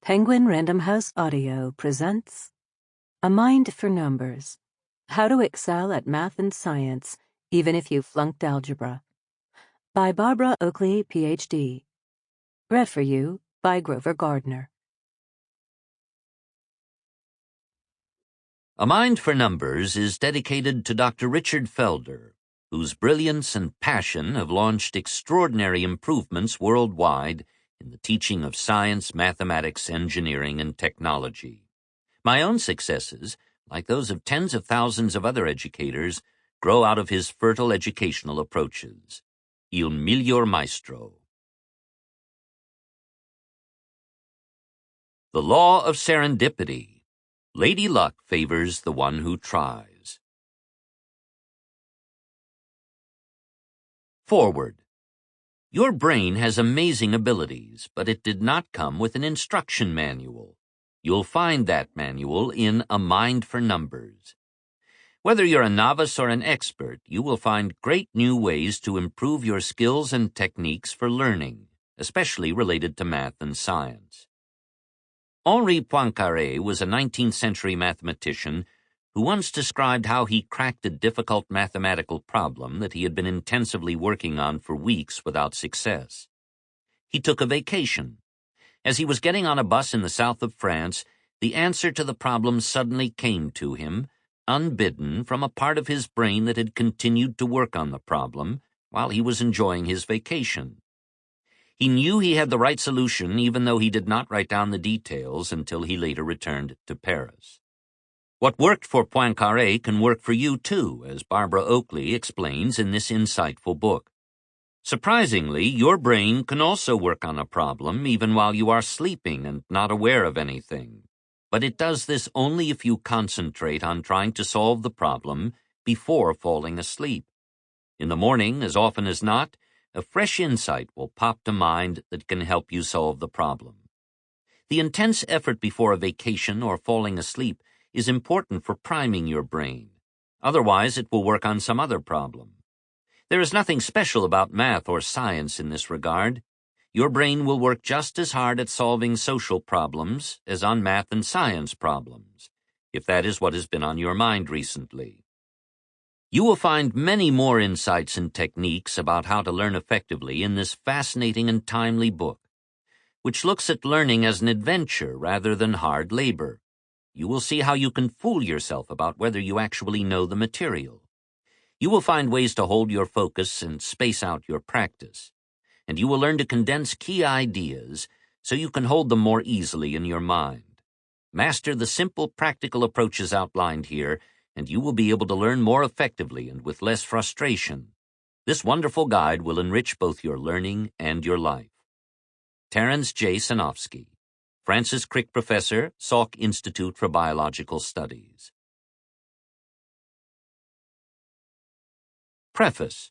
Penguin Random House Audio presents A Mind for Numbers, How to Excel at Math and Science, Even If You Flunked Algebra, by Barbara Oakley, Ph.D. Read for you by Grover Gardner. A Mind for Numbers is dedicated to Dr. Richard Felder, whose brilliance and passion have launched extraordinary improvements worldwide in the teaching of science, mathematics, engineering, and technology. My own successes, like those of tens of thousands of other educators, grow out of his fertile educational approaches. Il miglior maestro. The law of serendipity. Lady Luck favors the one who tries. Forward. Your brain has amazing abilities, but it did not come with an instruction manual. You'll find that manual in A Mind for Numbers. Whether you're a novice or an expert, you will find great new ways to improve your skills and techniques for learning, especially related to math and science. Henri Poincaré was a 19th century mathematician who once described how he cracked a difficult mathematical problem that he had been intensively working on for weeks without success. He took a vacation. As he was getting on a bus in the south of France, the answer to the problem suddenly came to him, unbidden, from a part of his brain that had continued to work on the problem while he was enjoying his vacation. He knew he had the right solution even though he did not write down the details until he later returned to Paris. What worked for Poincaré can work for you too, as Barbara Oakley explains in this insightful book. Surprisingly, your brain can also work on a problem even while you are sleeping and not aware of anything. But it does this only if you concentrate on trying to solve the problem before falling asleep. In the morning, as often as not, a fresh insight will pop to mind that can help you solve the problem. The intense effort before a vacation or falling asleep is important for priming your brain. Otherwise, it will work on some other problem. There is nothing special about math or science in this regard. Your brain will work just as hard at solving social problems as on math and science problems, if that is what has been on your mind recently. You will find many more insights and techniques about how to learn effectively in this fascinating and timely book, which looks at learning as an adventure rather than hard labor. You will see how you can fool yourself about whether you actually know the material. You will find ways to hold your focus and space out your practice. And you will learn to condense key ideas so you can hold them more easily in your mind. Master the simple, practical approaches outlined here, and you will be able to learn more effectively and with less frustration. This wonderful guide will enrich both your learning and your life. Terence J. Sanofsky, Francis Crick Professor, Salk Institute for Biological Studies. Preface.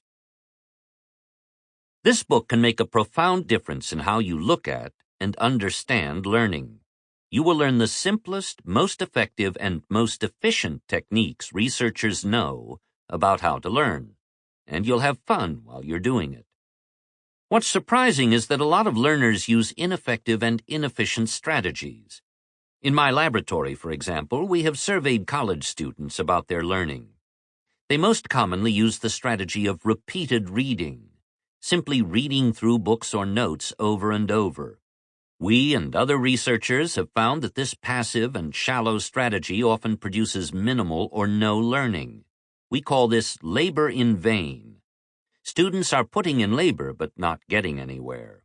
This book can make a profound difference in how you look at and understand learning. You will learn the simplest, most effective, and most efficient techniques researchers know about how to learn, and you'll have fun while you're doing it. What's surprising is that a lot of learners use ineffective and inefficient strategies. In my laboratory, for example, we have surveyed college students about their learning. They most commonly use the strategy of repeated reading, simply reading through books or notes over and over. We and other researchers have found that this passive and shallow strategy often produces minimal or no learning. We call this labor in vain. Students are putting in labor but not getting anywhere.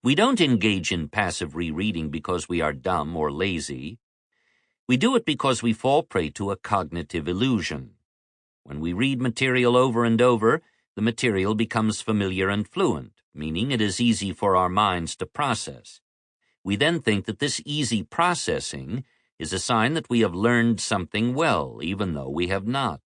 We don't engage in passive rereading because we are dumb or lazy. We do it because we fall prey to a cognitive illusion. When we read material over and over, the material becomes familiar and fluent, meaning it is easy for our minds to process. We then think that this easy processing is a sign that we have learned something well, even though we have not.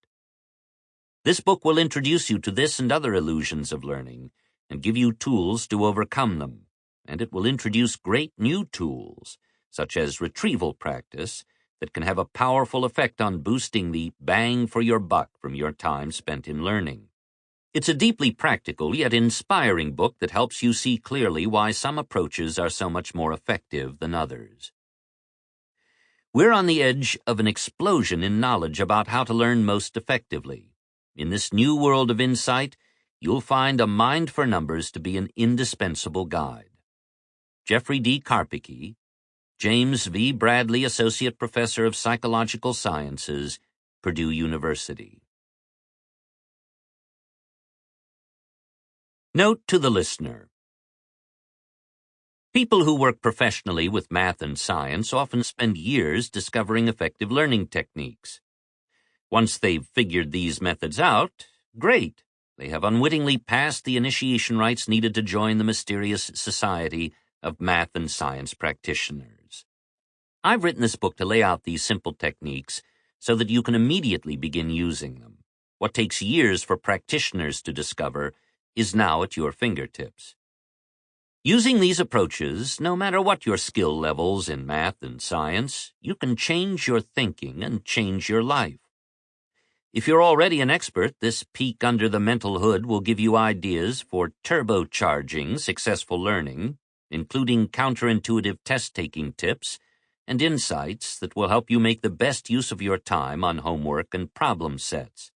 This book will introduce you to this and other illusions of learning and give you tools to overcome them, and it will introduce great new tools, such as retrieval practice, that can have a powerful effect on boosting the bang for your buck from your time spent in learning. It's a deeply practical yet inspiring book that helps you see clearly why some approaches are so much more effective than others. We're on the edge of an explosion in knowledge about how to learn most effectively. In this new world of insight, you'll find A Mind for Numbers to be an indispensable guide. Jeffrey D. Karpicke, James V. Bradley, Associate Professor of Psychological Sciences, Purdue University. Note to the listener. People who work professionally with math and science often spend years discovering effective learning techniques. Once they've figured these methods out, great. They have unwittingly passed the initiation rites needed to join the mysterious society of math and science practitioners. I've written this book to lay out these simple techniques so that you can immediately begin using them. What takes years for practitioners to discover is now at your fingertips. Using these approaches, no matter what your skill levels in math and science, you can change your thinking and change your life. If you're already an expert, this peek under the mental hood will give you ideas for turbocharging successful learning, including counterintuitive test-taking tips and insights that will help you make the best use of your time on homework and problem sets.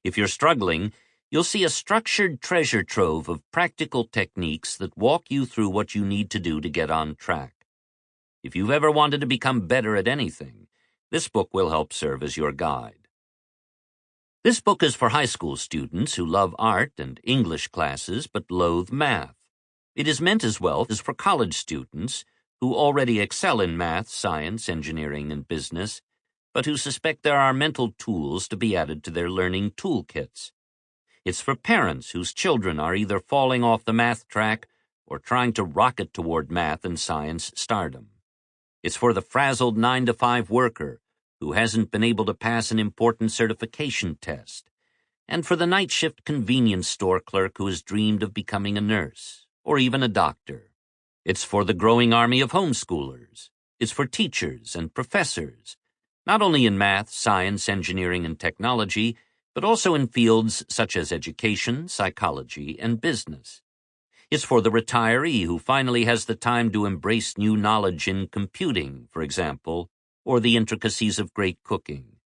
If you're struggling, you'll see a structured treasure trove of practical techniques that walk you through what you need to do to get on track. If you've ever wanted to become better at anything, this book will help serve as your guide. This book is for high school students who love art and English classes but loathe math. It is meant as well as for college students who already excel in math, science, engineering, and business, but who suspect there are mental tools to be added to their learning toolkits. It's for parents whose children are either falling off the math track or trying to rocket toward math and science stardom. It's for the frazzled 9-to-5 worker who hasn't been able to pass an important certification test, and for the night shift convenience store clerk who has dreamed of becoming a nurse or even a doctor. It's for the growing army of homeschoolers. It's for teachers and professors, not only in math, science, engineering, and technology, but also in fields such as education, psychology, and business. It's for the retiree who finally has the time to embrace new knowledge in computing, for example, or the intricacies of great cooking.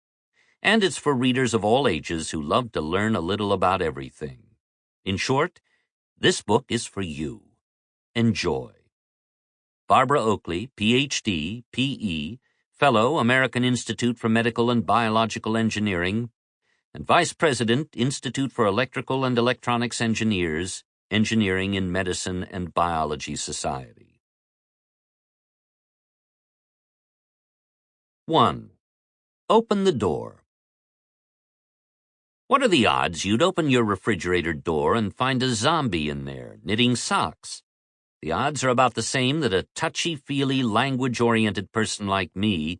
And it's for readers of all ages who love to learn a little about everything. In short, this book is for you. Enjoy. Barbara Oakley, Ph.D., P.E., Fellow, American Institute for Medical and Biological Engineering, and Vice President, Institute for Electrical and Electronics Engineers, Engineering in Medicine and Biology Society. 1. Open the door. What are the odds you'd open your refrigerator door and find a zombie in there, knitting socks? The odds are about the same that a touchy-feely, language-oriented person like me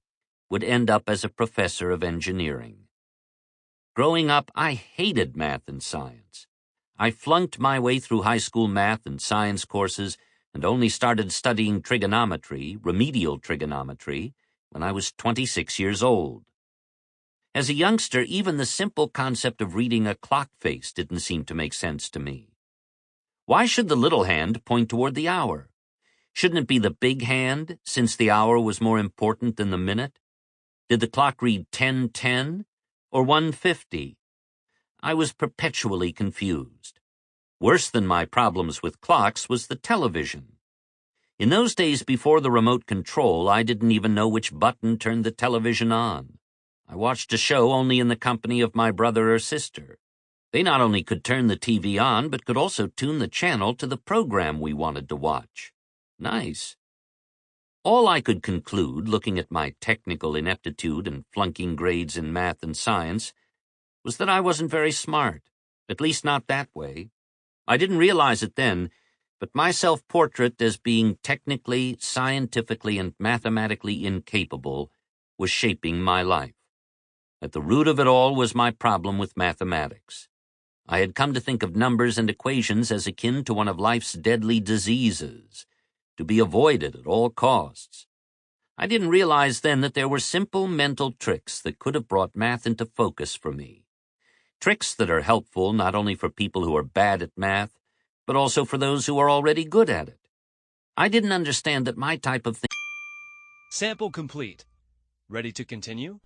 would end up as a professor of engineering. Growing up, I hated math and science. I flunked my way through high school math and science courses and only started studying trigonometry, remedial trigonometry, when I was 26 years old. As a youngster, even the simple concept of reading a clock face didn't seem to make sense to me. Why should the little hand point toward the hour? Shouldn't it be the big hand, since the hour was more important than the minute? Did the clock read 10:10 or 1:50? I was perpetually confused. Worse than my problems with clocks was the television. In those days before the remote control, I didn't even know which button turned the television on. I watched a show only in the company of my brother or sister. They not only could turn the TV on, but could also tune the channel to the program we wanted to watch. Nice. All I could conclude, looking at my technical ineptitude and flunking grades in math and science, was that I wasn't very smart, at least not that way. I didn't realize it then, but my self-portrait as being technically, scientifically, and mathematically incapable was shaping my life. At the root of it all was my problem with mathematics. I had come to think of numbers and equations as akin to one of life's deadly diseases, to be avoided at all costs. I didn't realize then that there were simple mental tricks that could have brought math into focus for me. Tricks that are helpful not only for people who are bad at math, but also for those who are already good at it. I didn't understand that my type of thing. Sample complete. Ready to continue?